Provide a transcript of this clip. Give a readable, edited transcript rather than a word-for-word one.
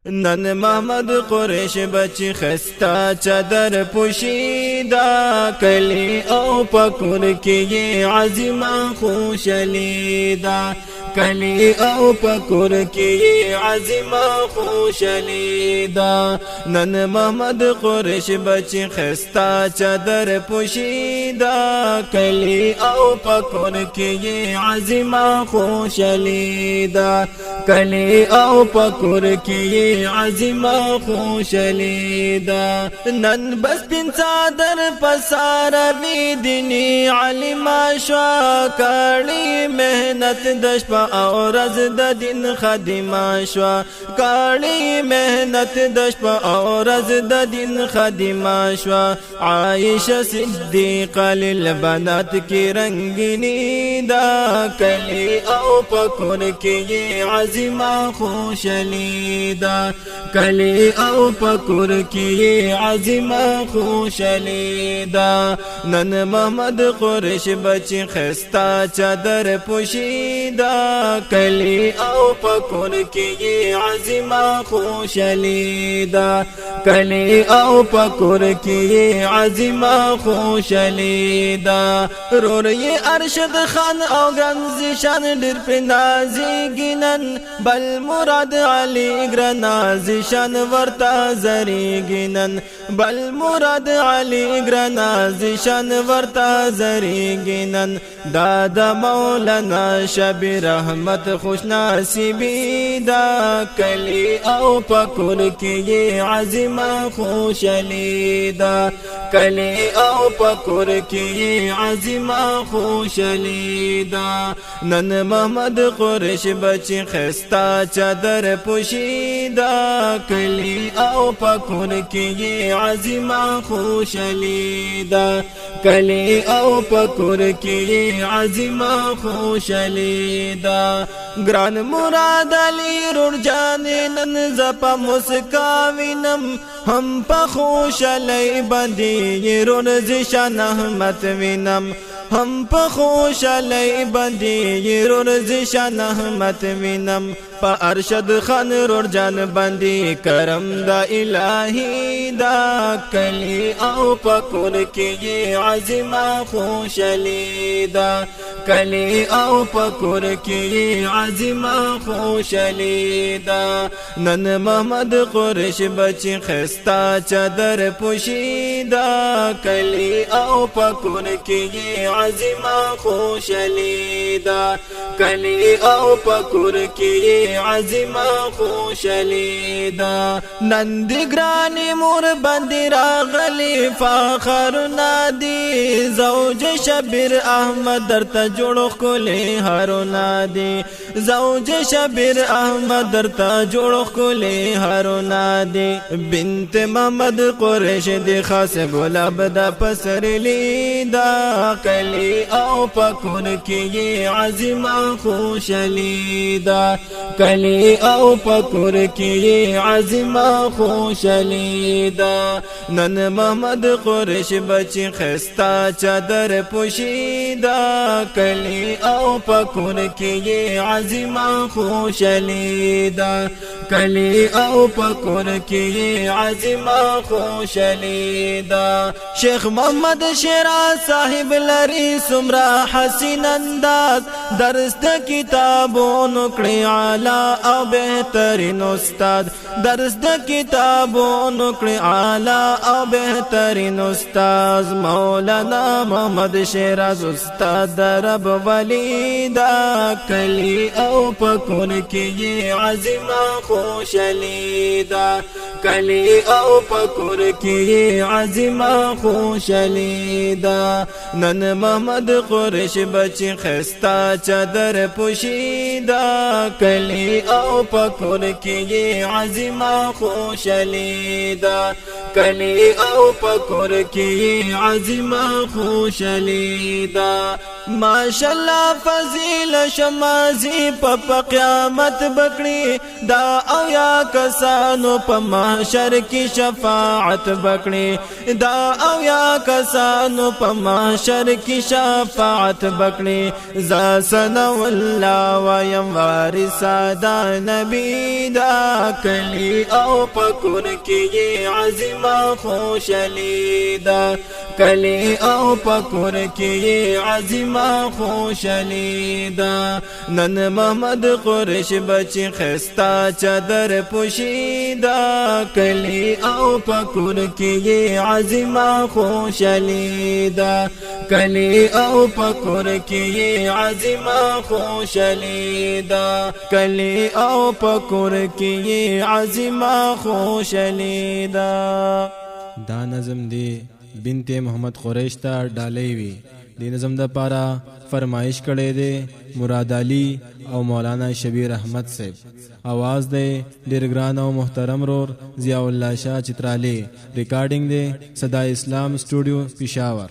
نن محمد قریش بچی خستا چادر پوشیدا کلی او پکور کی عظیمه خوشلیدا کلی او پکور کی عظیمه خوشلیدا نن محمد قریش بچی خستا چادر پوشیدا کلی او پکور کی عظیمه خوشلیدا کلی او پکور کی عظیمه خوشلیدا نن بس پین صادر پساروی دینی علما شوا کاړي مهنت د شپه او ورځ د دین خادمه شوا کاړي مهنت د شپه او ورځ د دین خادمه شوا عائشہ صدیقہ للبنات کی رنگینی دا کلی او پکور کی عظیمه خوشلیدا کلی او پکور کی عظیمه خوشلیدا نن محمد قریش بچی خستا چادر پوشیدا کلی او پکور کی عظیمه خوشلیدا کلی او پکور کی عظیمه خوشلیدا روری ارشد خان او گنزشان ډیر په نازیګنن بل مراد علی گرنازشان ورتا زریګنن بل مراد علی گرنازشان ورتا زریګنن دادا مولانا شبیر احمد خوش نصیبی دا کلی او پکور کی عظیمه خوشلیدا کلی او پکور کی عظیمه خوشلیدا نن محمد قریش بچی خستا چادر پوشیدا کلی او پکور کی عظیمه خوشلیدا کلی او پکور کی عظیمه خوشلیدا گران مراد علی رجان نن زپا مسکاوینم هم په خوشالی باندې رونزشان احمد وینم هم په خوشالی باندې رونزشان احمد وینم په ارشد خان رجان باندې کرم دا الہی دا کلی او پکور کی عظیمه خوشلیدا کلی او پکور کی عظیمه خوشلیدا نن محمد قریش بچی خستا چادر پوشیدا کلی او پکور کی عظیمه خوشلیدا کلی او پکور کی عظیمه خوشلیدا نن دی گرانی مور باندې راغلی فخر نادی زوج شبیر احمد درته جوړ کولې هارونه دی زوج شبیر احمد درته جوړ کولې هارونه دی بنت محمد قریش دی خاص ګلاب د پسرلی دا کلی او پکور کی عظیمه خوشلیدا کلی او پکور کی عظیمه خوشلیدا نن محمد قریش بچی خستا چادر پوشیدا کلی او پکور کی عظیمه خوشلیدا کلی او پکور کی عظیمه خوشلیدا شیخ محمد شیراز صاحب لری سمرا حسین انداز درس د کتابونو کړي اعلی او بهترین استاد درس د کتابونو کړي اعلی او بهترین استاد مولانا محمد شیراز استاد رب ولی دا کلی او پکور کی عظیمه خوشلیدا کلی او پکور کی عظیمه خوشلیدا نن محمد قریش بچی خستا چادر پوشیدا کلی او پکور کی عظیمه خوشلیدا کلی او پکور کی عظیمه خوشلیدا ماشاءالله فضیل شمازی په قیامت بکړي دا او یا کسانو په محشر کې شفاعت بکړي دا او یا کسانو په محشر کې شفاعت بکړي ز سنا والله ویم وارثا دا نبی دا کلی او پکور کې عظیمه خوشالی دا کلی او پکور کې عظیمه خوشالی دا نن محمد قریش بچی خستا چادر پوشی دا کلی او پکور کې عظیمه خوشالی دا کلی او پکور کې عظیمه خوشالی دا کلی او پکور کې عظیمه خوشالی دا دا نظم دی بنت محمد قریش ته ډالۍ وی دی نظم د پاره فرمایش کړي دي مراد علي او مولانا شبیر احمد صاحب आवाज دے ډیر ګران او محترم رور ضیاء الله شاه چترالی ریکارډینګ دے صدا اسلام سټوډیو پېښور